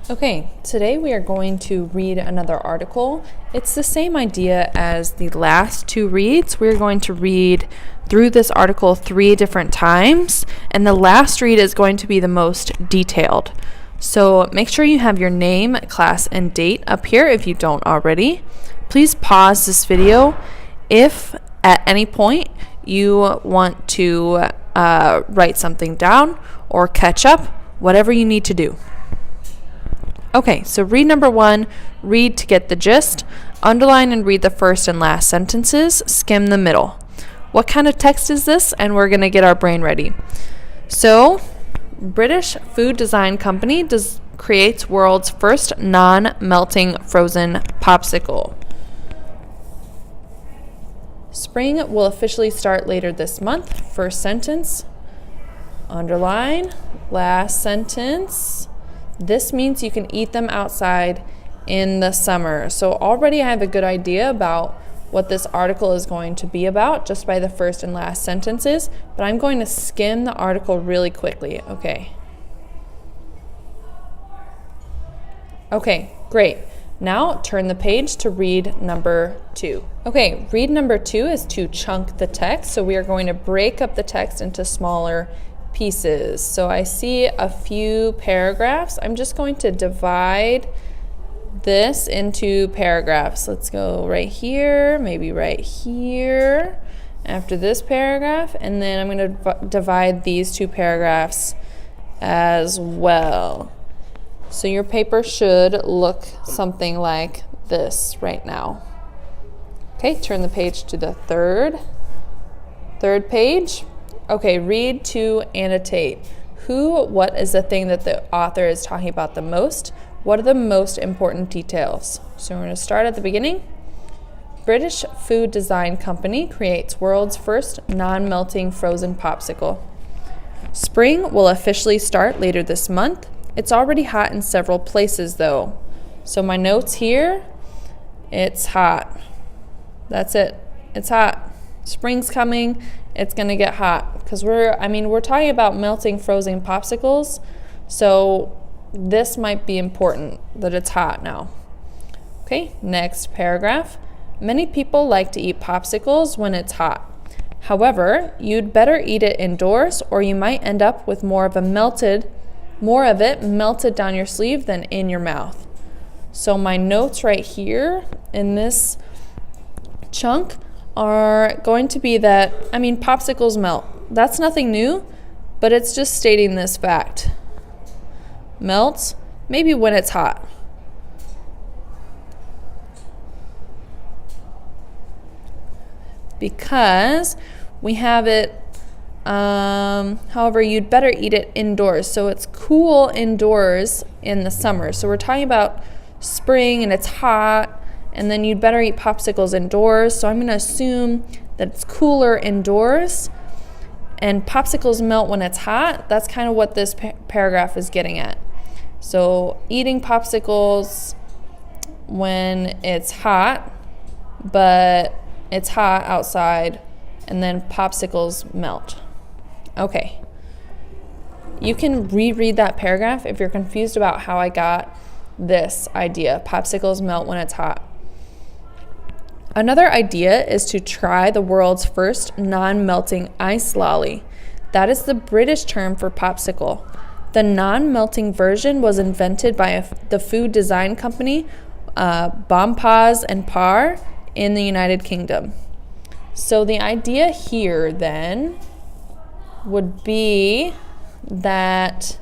Okay, today we are going to read another article. It's the same idea as the last two reads. We're going to read through this article 3 different times, and the last read is going to be the most detailed. So make sure you have your name, class, and date up here if you don't already. Please pause this video if at any point you want to write something down or catch up, whatever you need to do. Okay, so read number 1, read to get the gist, underline and read the first and last sentences, skim the middle. What kind of text is this? And we're going to get our brain ready. So, British food design company creates world's first non-melting frozen popsicle. Spring will officially start later this month. First sentence, underline, last sentence. This means you can eat them outside in the summer. So already I have a good idea about what this article is going to be about just by the first and last sentences, but I'm going to skim the article really quickly. Okay, great. Now turn the page to read number 2. Okay, read number 2 is to chunk the text. So we are going to break up the text into smaller pieces. So I see a few paragraphs. I'm just going to divide this into paragraphs. Let's go right here, maybe right here after this paragraph, and then I'm going to divide these two paragraphs as well. So your paper should look something like this right now. Okay, turn the page to the third page. Okay, read to annotate. What is the thing that the author is talking about the most? What are the most important details? So we're going to start at the beginning. British food design company creates world's first non-melting frozen popsicle. Spring will officially start later this month. It's already hot in several places though. So my notes here, it's hot. That's it. It's hot. Spring's coming. It's going to get hot because we're talking about melting frozen popsicles. So this might be important that it's hot now. Okay, next paragraph. Many people like to eat popsicles when it's hot. However, you'd better eat it indoors or you might end up with more of it melted down your sleeve than in your mouth. So my notes right here in this chunk are going to be that, popsicles melt. That's nothing new, but it's just stating this fact. Melts, maybe when it's hot. Because we have it, however, you'd better eat it indoors. So it's cool indoors in the summer. So we're talking about spring and it's hot, and then you'd better eat popsicles indoors. So I'm going to assume that it's cooler indoors, and popsicles melt when it's hot. That's kind of what this paragraph is getting at. So eating popsicles when it's hot, but it's hot outside, and then popsicles melt. Okay. You can reread that paragraph if you're confused about how I got this idea. Popsicles melt when it's hot. Another idea is to try the world's first non-melting ice lolly. That is the British term for popsicle. The non-melting version was invented by the food design company Bompaz and Par in the United Kingdom. So the idea here then would be that,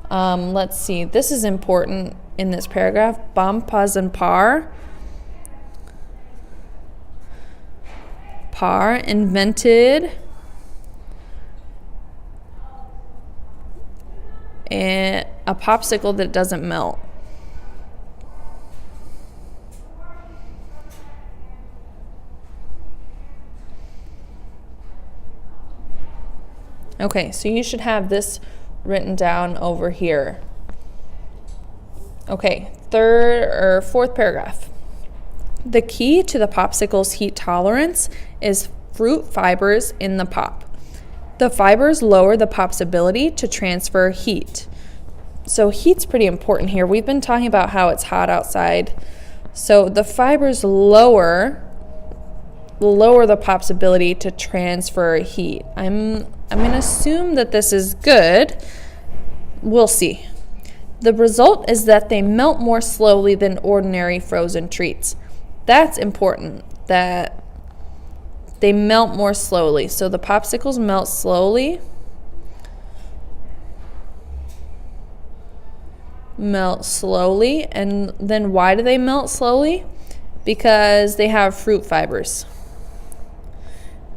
let's see, this is important in this paragraph. Bompaz and Par invented a popsicle that doesn't melt. Okay, so you should have this written down over here. Okay, fourth paragraph. The key to the popsicle's heat tolerance is fruit fibers in the pop. The fibers lower the pop's ability to transfer heat. So heat's pretty important here. We've been talking about how it's hot outside. So the fibers lower the pop's ability to transfer heat. I'm going to assume that this is good. We'll see. The result is that they melt more slowly than ordinary frozen treats. That's important, that they melt more slowly. So the popsicles melt slowly. And then why do they melt slowly? Because they have fruit fibers.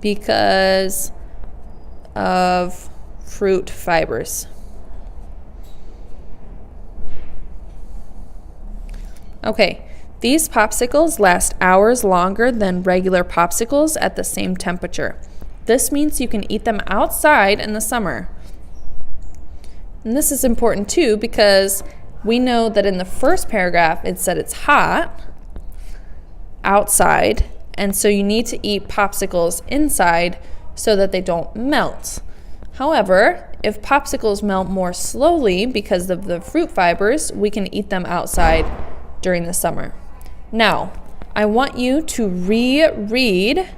Because of fruit fibers. Okay, these popsicles last hours longer than regular popsicles at the same temperature. This means you can eat them outside in the summer. And this is important too because we know that in the first paragraph it said it's hot outside, and so you need to eat popsicles inside so that they don't melt. However, if popsicles melt more slowly because of the fruit fibers, we can eat them outside during the summer. Now, I want you to reread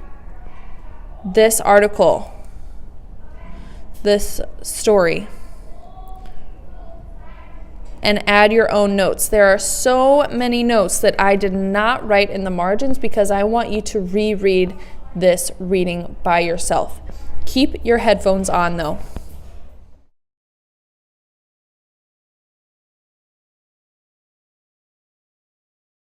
this article, this story, and add your own notes. There are so many notes that I did not write in the margins because I want you to reread this reading by yourself. Keep your headphones on though.